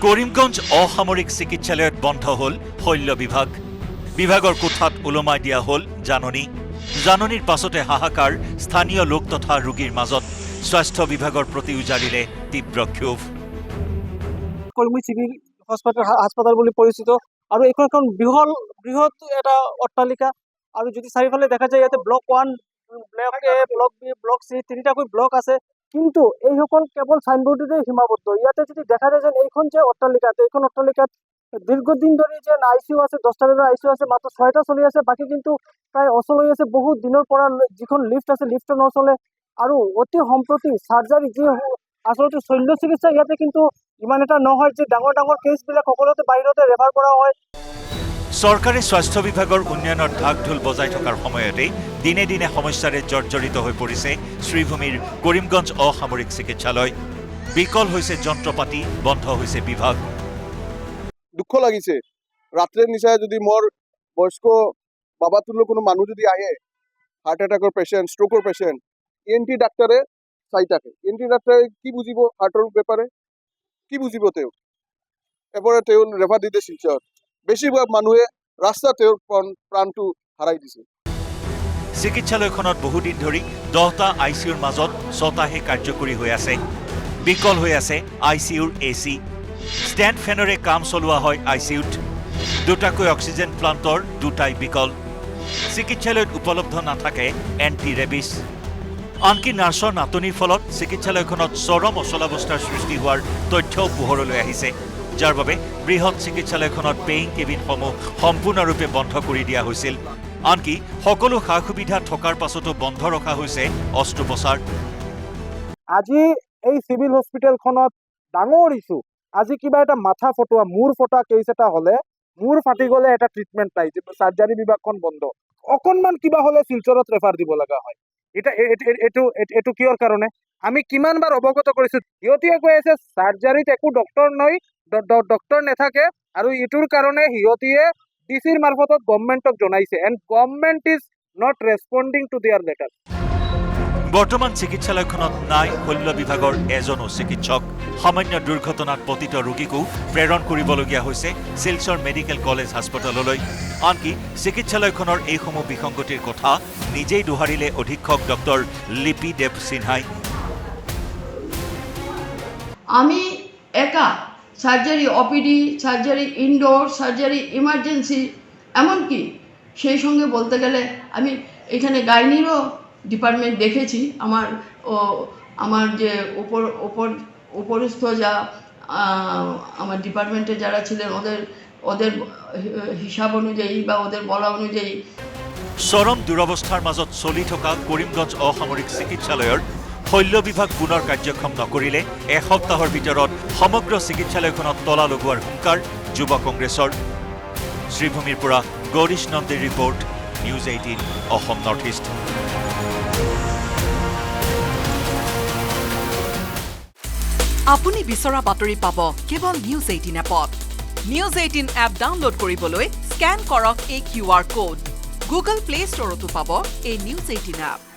কৰিমগঞ্জ অসামৰিক চিকিৎসালয়ত বন্ধ হল শল্য বিভাগ। বিভাগৰ কোঠাত ওলমাই দিয়া হল জাননীৰ পাছতে হাহাকাৰ স্থানীয় লোক তথা ৰোগীৰ মাজত। স্বাস্থ্য বিভাগৰ প্ৰতি উজাৰিলে তীব্ৰ ক্ষোভ। কলমুই চিভিল হাস্পাতাল বুলি পৰিচিত আৰু এইখন এখন বৃহৎ এটা অট্টালিকা আৰু যদি চাৰিওফালে দেখা যায় ইয়াতে block 1, block A, block B, block C তিনিটাকৈ ব্লক আছে। কিন্তু এইসকল কেৱল সাইনবোৰ্ডতে সীমাবদ্ধ। ইয়াতে যদি দেখা যায় যে এইখন যে অট্টালিকাত দীৰ্ঘদিন ধৰি যে আইচিইউ আছে, 10টা বেডৰ আইচিইউ আছে, মাত্ৰ 6টা চলি আছে, বাকী কিন্তু প্ৰায় অচল হৈ আছে। বহুত দিনৰ পৰা যিখন লিফ্ট আছে লিফ্টটো নচলে আৰু অতি সম্প্ৰতি চাৰ্জাৰী যি আচলতে শল্য চিকিৎসা ইয়াতে কিন্তু ইমান এটা নহয় যে ডাঙৰ কেছবিলাক সকলোতে বাহিৰতে ৰেফাৰ কৰা হয়। চৰকাৰে স্বাস্থ্য বিভাগৰ উন্নয়নৰ ঢাক ঢোল বজাই থকাৰ সময়তে দিনে দিনে সমস্যাৰে জৰ্জৰিত হৈ পৰিছে শ্ৰীভূমিৰ কৰিমগঞ্জ অসামৰিক চিকিৎসালয়। বিকল হৈছে যন্ত্ৰপাতি, বন্ধ হৈছে বিভাগ। দুখ লাগিছে ৰাত্ৰে নিশায় যদি মোৰ বয়স্ক বাবাতুল্য কোনো মানুহ যদি আহে, হাৰ্ট এটাকৰ পেচেণ্ট, ষ্ট্ৰোকৰ পেচেণ্ট, ENT ডাক্তাৰে চাই থাকে। ENT ডাক্তাৰে কি বুজিব হাৰ্টৰ বেপাৰে, কি বুজিব তেওঁ? এবাৰে তেওঁ ৰেফাৰ দি দিয়ে শিলচৰ। বেছিভাগ মানুহে ৰাস্তাত তেওঁৰ প্ৰাণটো হাৰাই দিছে। চিকিৎসালয়খনত বহুদিন ধৰি 10টা আইচিইউৰ মাজত 6টাহে কাৰ্যকৰী হৈ আছে। বিকল হৈ আছে আইচিইউৰ AC। ষ্টেণ্ড ফেনৰে কাম চলোৱা হয় আইচিইউত। 2টাকৈ অক্সিজেন প্লাণ্টৰ 2টাই বিকল। চিকিৎসালয়ত উপলব্ধ নাথাকে এণ্টি ৰেবিছ। আনকি নাৰ্ছৰ নাটনিৰ ফলত চিকিৎসালয়খনত চৰম অচলাৱস্থাৰ সৃষ্টি হোৱাৰ তথ্যও পোহৰলৈ আহিছে, যাৰ বাবে বৃহৎ চিকিৎসালয়খনত পেইং কেবিনসমূহ সম্পূৰ্ণৰূপে বন্ধ কৰি দিয়া হৈছিল। আনকি সকলো সা সুবিধা থকাৰ পাছতো বন্ধ ৰখা হৈছে অস্ত্ৰোপচাৰ। আজি এই চিভিল হস্পিটেলখনত ডাঙৰ ইছ্যু। আজি কিবা এটা মাথা ফটোৱা, মূৰ ফটোৱা কেছ এটা হ'লে, মূৰ ফাটি গ'লে এটা ট্ৰিটমেণ্ট নাই, চাৰ্জাৰী বিভাগখন বন্ধ। অকণমান কিবা হ'লে শিলচৰত ৰেফাৰ দিব লগা হয়। এইটো কিহৰ কাৰণে? আমি কিমানবাৰ অৱগত কৰিছো। সিহঁতিয়ে কৈ আছে চাৰ্জাৰীত একো ডক্টৰ নাথাকে আৰু এইটোৰ কাৰণে সিহঁতিয়ে ডিচিৰ মাৰফতত গভৰ্ণমেণ্টক জনাইছে। And government is not responding to their letter. বৰ্তমান চিকিৎসালয়খনত নাই শল্য বিভাগৰ এজনো চিকিৎসক। সামান্য দুৰ্ঘটনাত পতিত ৰোগীকো প্ৰেৰণ কৰিবলগীয়া হৈছে শিলচৰ মেডিকেল কলেজ হাস্পতাললৈ। আনকি চিকিৎসালয়খনৰ এইসমূহ বিসংগতিৰ কথা নিজেই দোহাৰিলে অধীক্ষক ডক্টৰ লিপি দেৱ সিনহাই। আমি একা surgery, OPD, surgery indoor, surgery emergency, এমনকি সেই সঙ্গে বলতে গেলে আমি এখানে গাইনিরও ডিপার্টমেন্ট দেখেছি। আমার যে উপরস্থ যা আমার ডিপার্টমেন্টে যারা ছিলেন ওদের হিসাব অনুযায়ী বা ওদের বলা অনুযায়ী চৰম দুৰৱস্থাৰ মাজত চলি থকা কৰিমগঞ্জ অসামৰিক চিকিৎসালয়ৰ শল্য বিভাগ পুনৰ কাৰ্যক্ষম নকৰিলে এসপ্তাহৰ ভিতৰত সমগ্ৰ চিকিৎসালয়খনত তলা লগোৱাৰ হুংকাৰ যুৱ কংগ্ৰেছৰ। শ্ৰীভূমিৰ পৰা গৌৰীশ নন্দীৰ report, news 18 Assam north east. আপুনি বিচৰা বাতৰি পাব কেৱল নিউজ 18 এপত। নিউজ 18 এপ ডাউনলোড কৰিবলৈ স্কেন কৰক এই QR কোড। গুগল প্লে ষ্টৰতো পাব এই নিউজ 18 এপ।